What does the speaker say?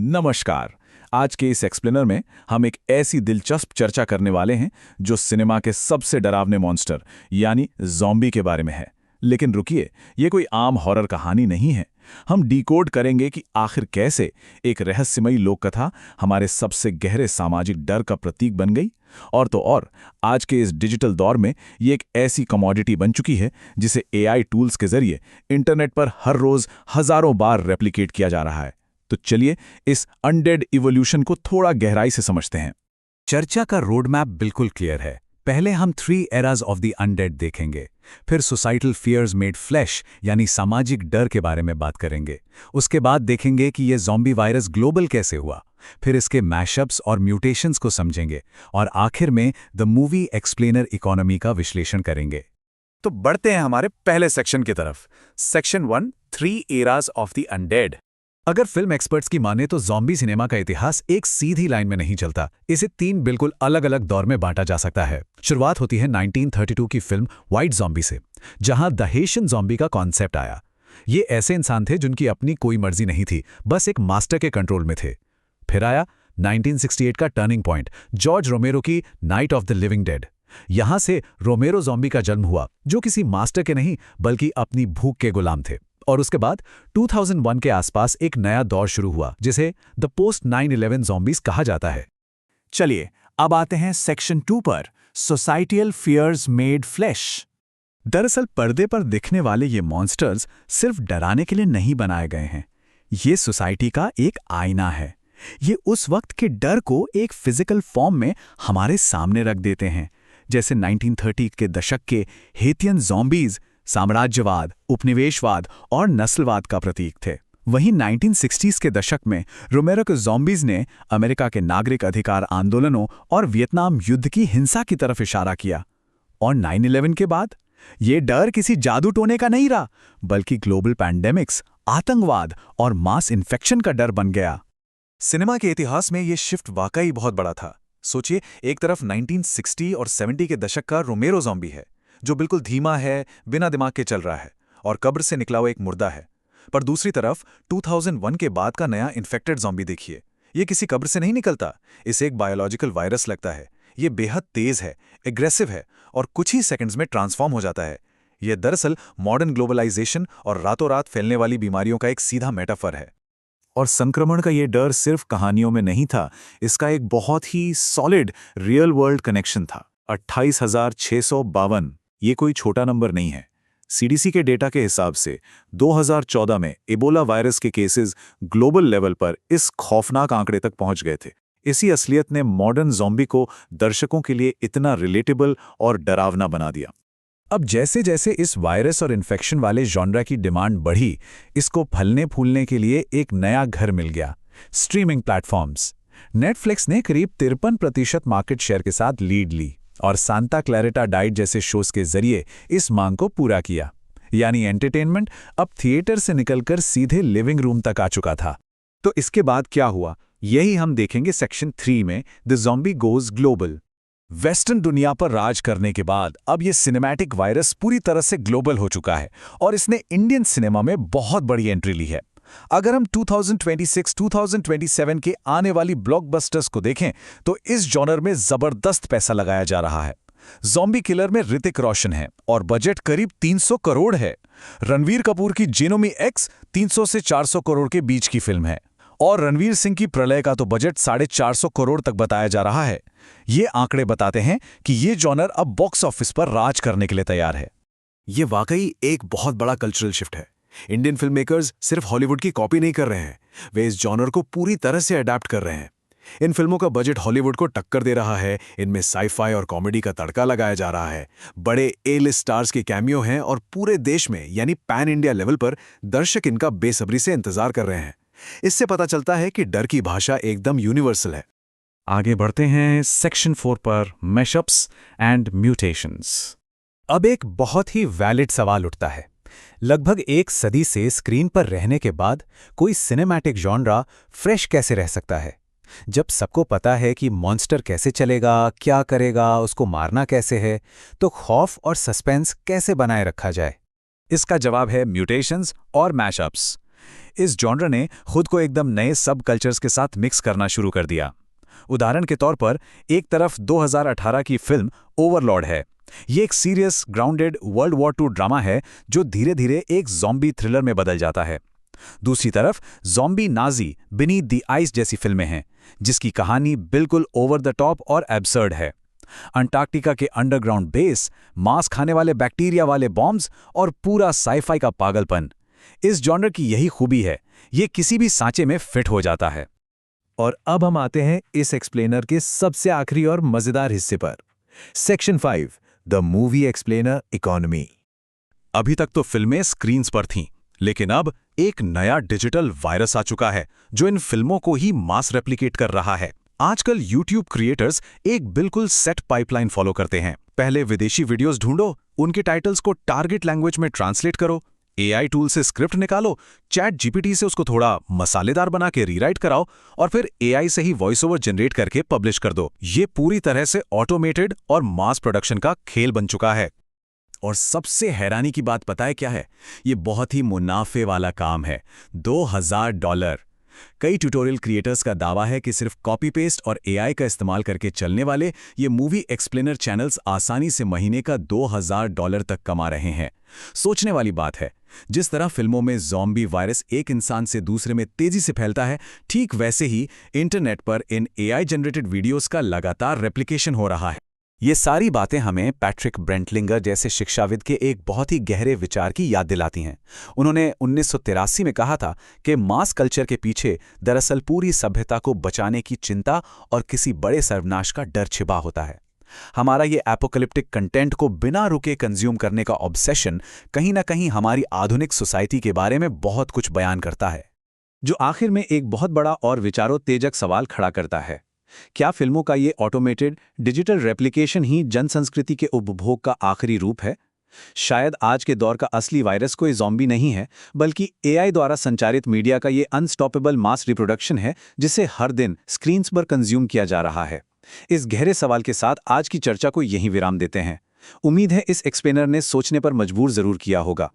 नमस्कार। आज के इस एक्सप्लेनर में हम एक ऐसी दिलचस्प चर्चा करने वाले हैं जो सिनेमा के सबसे डरावने मॉन्स्टर यानी ज़ॉम्बी के बारे में है। लेकिन रुकिए, ये कोई आम हॉरर कहानी नहीं है। हम डिकोड करेंगे कि आखिर कैसे एक रहस्यमयी लोककथा हमारे सबसे गहरे सामाजिक डर का प्रतीक बन गई। और तो और, आज के इस डिजिटल दौर में ये एक ऐसी कमोडिटी बन चुकी है जिसे एआई टूल्स के जरिए इंटरनेट पर हर रोज हजारों बार रेप्लिकेट किया जा रहा है। तो चलिए इस अनडेड इवोल्यूशन को थोड़ा गहराई से समझते हैं। चर्चा का रोड मैप बिल्कुल क्लियर है। पहले हम 3 एराज ऑफ द अनडेड देखेंगे, फिर सोसाइटल फियर्स मेड फ्लैश यानी सामाजिक डर के बारे में बात करेंगे। उसके बाद देखेंगे कि ये ज़ॉम्बी वायरस ग्लोबल कैसे हुआ, फिर इसके मैशअप्स और म्यूटेशंस को समझेंगे, और आखिर में द मूवी एक्सप्लेनर इकोनॉमी का विश्लेषण करेंगे। तो बढ़ते हैं हमारे पहले सेक्शन की तरफ। Section 1, 3 eras of the undead. अगर फिल्म एक्सपर्ट्स की माने तो ज़ॉम्बी सिनेमा का इतिहास एक सीधी लाइन में नहीं चलता। इसे 3 बिल्कुल अलग अलग दौर में बांटा जा सकता है। शुरुआत होती है 1932 की फिल्म व्हाइट ज़ॉम्बी से, जहां द हेशियन ज़ॉम्बी का कॉन्सेप्ट आया। ये ऐसे इंसान थे जिनकी अपनी कोई मर्जी नहीं थी, बस एक मास्टर के कंट्रोल में थे। फिर आया 1968 का टर्निंग पॉइंट, जॉर्ज रोमेरो की night of the living dead. यहां से रोमेरो ज़ॉम्बी का जन्म हुआ, जो किसी मास्टर के नहीं बल्कि अपनी भूख के गुलाम थे। और उसके बाद 2001 के आसपास एक नया दौर शुरू हुआ, जिसे द पोस्ट 9/11 ज़ॉम्बीज़ कहा जाता है। चलिए अब आते हैं सेक्शन 2 पर, सोसाइटियल फियर्स मेड फ्लैश। दरअसल पर्दे पर दिखने वाले ये मॉन्स्टर्स सिर्फ डराने के लिए नहीं बनाए गए हैं। ये सोसाइटी का एक आईना है। ये उस वक्त के डर को एक फिजिकल फॉर्म में हमारे सामने रख देते हैं। जैसे 1930 के दशक के हेथियन ज़ॉम्बीज़ साम्राज्यवाद, उपनिवेशवाद और नस्लवाद का प्रतीक थे। वहीं 1960s के दशक में रोमेरो के ज़ॉम्बीज़ ने अमेरिका के नागरिक अधिकार आंदोलनों और वियतनाम युद्ध की हिंसा की तरफ इशारा किया। और 9/11 के बाद ये डर किसी जादू टोने का नहीं रहा, बल्कि ग्लोबल पैंडेमिक्स, आतंकवाद और मास इन्फेक्शन का डर बन गया। सिनेमा के इतिहास में ये शिफ्ट वाकई बहुत बड़ा था। सोचिए, एक तरफ 1960 और 70 के दशक का रोमेरो ज़ॉम्बी है, जो बिल्कुल धीमा है, बिना दिमाग के चल रहा है और कब्र से निकला हुआ एक मुर्दा है। पर दूसरी तरफ 2001 के बाद का नया इन्फेक्टेड ज़ॉम्बी देखिए। ये किसी कब्र से नहीं निकलता, इसे एक बायोलॉजिकल वायरस लगता है। ये बेहद तेज है, एग्रेसिव है और कुछ ही सेकंड्स में ट्रांसफॉर्म हो जाता है। ये दरअसल मॉडर्न ग्लोबलाइजेशन और रातों रात फैलने वाली बीमारियों का एक सीधा मेटाफर है। और संक्रमण का ये डर सिर्फ कहानियों में नहीं था, इसका एक बहुत ही सॉलिड रियल वर्ल्ड कनेक्शन था। 28,652 ये कोई छोटा नंबर नहीं है। सीडीसी के डेटा के हिसाब से 2014 में इबोला वायरस के केसेस ग्लोबल लेवल पर इस खौफनाक आंकड़े तक पहुंच गए थे। इसी असलियत ने मॉडर्न ज़ॉम्बी को दर्शकों के लिए इतना रिलेटेबल और डरावना बना दिया। अब जैसे जैसे इस वायरस और इन्फेक्शन वाले जॉनरा की डिमांड बढ़ी, इसको फलने फूलने के लिए एक नया घर मिल गया, स्ट्रीमिंग प्लेटफॉर्म्स। नेटफ्लिक्स ने करीब 53% मार्केट शेयर के साथ लीड ली और सांता क्लैरिटा डाइट जैसे शोज के जरिए इस मांग को पूरा किया। यानी एंटरटेनमेंट अब थिएटर से निकलकर सीधे लिविंग रूम तक आ चुका था। तो इसके बाद क्या हुआ, यही हम देखेंगे सेक्शन 3 में, the zombie goes global. Western दुनिया पर राज करने के बाद अब ये सिनेमैटिक वायरस पूरी तरह से ग्लोबल हो चुका है और इसने इंडियन सिनेमा में बहुत बड़ी एंट्री ली है। अगर हम 2026-2027 के आने वाली ब्लॉकबस्टर्स को देखें तो इस जॉनर में जबरदस्त पैसा लगाया जा रहा है। ज़ॉम्बी किलर में ऋतिक रोशन है और बजट करीब 300 करोड़ है। रणवीर कपूर की जेनोमी एक्स 300 से 400 करोड़ के बीच की फिल्म है और रणवीर सिंह की प्रलय का तो बजट 450 करोड़ तक बताया जा रहा है। ये आंकड़े बताते हैं कि ये जॉनर अब बॉक्स ऑफिस पर राज करने के लिए तैयार है। ये वाकई एक बहुत बड़ा कल्चरल शिफ्ट है। इंडियन फिल्म मेकर्स सिर्फ हॉलीवुड की कॉपी नहीं कर रहे हैं, वे इस जॉनर को पूरी तरह से अडैप्ट कर रहे हैं। इन फिल्मों का बजट हॉलीवुड को टक्कर दे रहा है, इनमें साई-फाई और कॉमेडी का तड़का लगाया जा रहा है, बड़े ए-लिस्ट स्टार्स के कैमियो हैं और पूरे देश में यानी पैन इंडिया लेवल पर दर्शक इनका बेसब्री से इंतजार कर रहे हैं। इससे पता चलता है कि डर की भाषा एकदम यूनिवर्सल है। आगे बढ़ते हैं सेक्शन 4 पर, मैशअप्स एंड म्यूटेशंस। अब एक बहुत ही वैलिड सवाल उठता है। लगभग एक सदी से स्क्रीन पर रहने के बाद कोई सिनेमैटिक जॉनरा फ्रेश कैसे रह सकता है? जब सबको पता है कि मॉन्स्टर कैसे चलेगा, क्या करेगा, उसको मारना कैसे है, तो खौफ और सस्पेंस कैसे बनाए रखा जाए? इसका जवाब है म्यूटेशंस और मैशअप्स। इस जॉनर ने खुद को एकदम नए सब कल्चर्स के साथ मिक्स करना शुरू कर दिया। उदाहरण के तौर पर एक तरफ 2018 की फिल्म ओवरलॉर्ड है। ये एक serious, grounded world war II drama है जो धीरे धीरे एक ज़ॉम्बी थ्रिलर में बदल जाता है। दूसरी तरफ zombie Nazi beneath the ice जैसी फिल्में हैं, जिसकी कहानी बिल्कुल ओवर द टॉप और एब्सर्ड है। अंटार्कटिका के अंडरग्राउंड बेस, मांस खाने वाले बैक्टीरिया वाले बॉम्ब्स और पूरा साइफाई का पागलपन। इस जॉनर की यही खूबी है, ये किसी भी सांचे में फिट हो जाता है। और अब हम आते हैं इस एक्सप्लेनर के सबसे आखिरी और मजेदार हिस्से पर। Section 5, the movie explainer economy. अभी तक तो फिल्में स्क्रीन्स पर थीं, लेकिन अब एक नया डिजिटल वायरस आ चुका है जो इन फिल्मों को ही मास रेप्लिकेट कर रहा है। आजकल YouTube क्रिएटर्स एक बिल्कुल सेट पाइपलाइन फॉलो करते हैं। पहले विदेशी वीडियोस ढूंढो, उनके टाइटल्स को टारगेट लैंग्वेज में ट्रांसलेट करो, AI टूल से स्क्रिप्ट निकालो, चैट GPT से उसको थोड़ा मसालेदार बना के रीराइट कराओ और फिर AI से ही वॉइस ओवर जनरेट करके पब्लिश कर दो। ये पूरी तरह से ऑटोमेटेड और मास प्रोडक्शन का खेल बन चुका है। और सबसे हैरानी की बात पता है क्या है? ये बहुत ही मुनाफे वाला काम है। $2000। कई ट्यूटोरियल क्रिएटर्स का दावा है कि सिर्फ कॉपी पेस्ट और AI का इस्तेमाल करके चलने वाले ये मूवी एक्सप्लेनर चैनल्स आसानी से महीने का $2000 तक कमा रहे हैं। सोचने वाली बात है, जिस तरह फिल्मों में ज़ॉम्बी वायरस एक इंसान से दूसरे में तेजी से फैलता है, ठीक वैसे ही इंटरनेट पर इन AI जनरेटेड वीडियोस का लगातार रेप्लिकेशन हो रहा है। ये सारी बातें हमें पैट्रिक ब्रेंटलिंगर जैसे शिक्षाविद के एक बहुत ही गहरे विचार की याद दिलाती हैं। उन्होंने 1983 में कहा था कि मास कल्चर के पीछे दरअसल पूरी सभ्यता को बचाने की चिंता और किसी बड़े सर्वनाश का डर छिपा होता है। हमारा ये एपोकलिप्टिक कंटेंट को बिना रुके कंज्यूम करने का ऑब्सेशन कहीं ना कहीं हमारी आधुनिक सोसाइटी के बारे में बहुत कुछ बयान करता है, जो आखिर में एक बहुत बड़ा और विचारोत्तेजक सवाल खड़ा करता है। क्या फिल्मों का ये ऑटोमेटेड डिजिटल रेप्लिकेशन ही जनसंस्कृति के उपभोग का आखिरी रूप है? शायद आज के दौर का असली वायरस कोई ज़ॉम्बी नहीं है, बल्कि AI द्वारा संचालित मीडिया का ये अनस्टॉपेबल मास रिप्रोडक्शन है, जिसे हर दिन स्क्रीन्स पर कंज्यूम किया जा रहा है। इस गहरे सवाल के साथ आज की चर्चा को यहीं विराम देते हैं। उम्मीद है इस एक्सप्लेनर ने सोचने पर मजबूर जरूर किया होगा।